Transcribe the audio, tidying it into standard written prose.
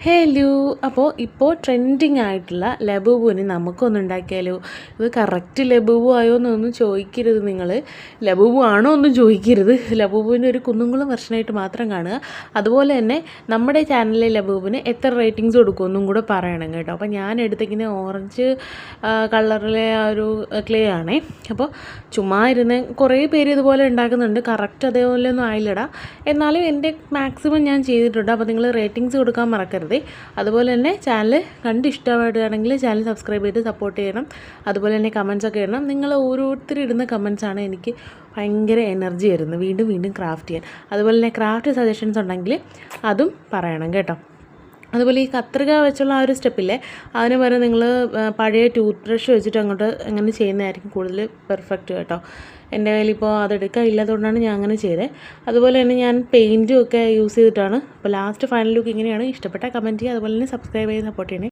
Hello. ഇപ്പോൾ trending ആയിട്ടുള്ള ലബൂബുവിന് നമുക്കൊന്ന് ഉണ്ടാക്കിയാലോ? ഇത് കറക്റ്റ് ലബൂബു ആയോ എന്നൊന്നും ചോദിക്കരുത് നിങ്ങൾ. ലബൂബു ആണോ ഒന്നും ചോദിക്കരുത്. ലബൂബുവിൻ്റെ ഒരു കുന്നുംകുളം വെർഷനായിട്ട് മാത്രം കാണുക. അതുപോലെ തന്നെ നമ്മുടെ ചാനലിലെ ലബൂബിന് എത്ര റേറ്റിങ്സ് കൊടുക്കുമെന്നും കൂടെ പറയണം കേട്ടോ. അപ്പോൾ ഞാൻ എടുത്തിരിക്കുന്ന ഓറഞ്ച് കളറിലെ ആ ഒരു ക്ലേ ആണേ. അപ്പോൾ ചുമ്മാ ഇരുന്ന് കുറേ പേര് ഇതുപോലെ ഉണ്ടാക്കുന്നുണ്ട്. കറക്റ്റ് അതേപോലെ ഒന്നും ആയില്ലടാ, എന്നാലും എൻ്റെ മാക്സിമം ഞാൻ ചെയ്തിട്ടുണ്ട്. അപ്പോൾ നിങ്ങൾ റേറ്റിങ്സ് കൊടുക്കാൻ മറക്കരുത്. അതുപോലെ തന്നെ ചാനൽ കണ്ട് ഇഷ്ടമായിട്ടാണെങ്കിൽ ചാനൽ സബ്സ്ക്രൈബ് ചെയ്ത് സപ്പോർട്ട് ചെയ്യണം. അതുപോലെ തന്നെ കമൻസൊക്കെ ഇടണം. നിങ്ങൾ ഓരോരുത്തരും ഇടുന്ന കമൻസാണ് എനിക്ക് ഭയങ്കര എനർജി തരുന്നത് വീണ്ടും വീണ്ടും ക്രാഫ്റ്റ് ചെയ്യാൻ. അതുപോലെ തന്നെ ക്രാഫ്റ്റ് സജഷൻസ് ഉണ്ടെങ്കിൽ അതും പറയണം കേട്ടോ. അതുപോലെ ഈ കത്രിക വെച്ചുള്ള ആ ഒരു സ്റ്റെപ്പില്ലേ, അതിന് പകരം നിങ്ങൾ പഴയ ടൂത്ത് ബ്രഷ് വെച്ചിട്ട് അങ്ങോട്ട് അങ്ങനെ ചെയ്യുന്നതായിരിക്കും കൂടുതൽ പെർഫെക്റ്റ് കേട്ടോ. എൻ്റെ കയ്യിലിപ്പോൾ അതെടുക്കാൻ ഇല്ലാത്തതുകൊണ്ടാണ് ഞാൻ അങ്ങനെ ചെയ്തത്. അതുപോലെ തന്നെ ഞാൻ പെയിൻറ്റും ഒക്കെ യൂസ് ചെയ്തിട്ടാണ്. അപ്പോൾ ലാസ്റ്റ് ഫൈനൽ ലുക്ക് ഇങ്ങനെയാണ്. ഇഷ്ടപ്പെട്ട കമൻറ്റ് ചെയ്യുക. അതുപോലെ തന്നെ സബ്സ്ക്രൈബ് ചെയ്ത് സപ്പോർട്ട് ചെയ്യണേ.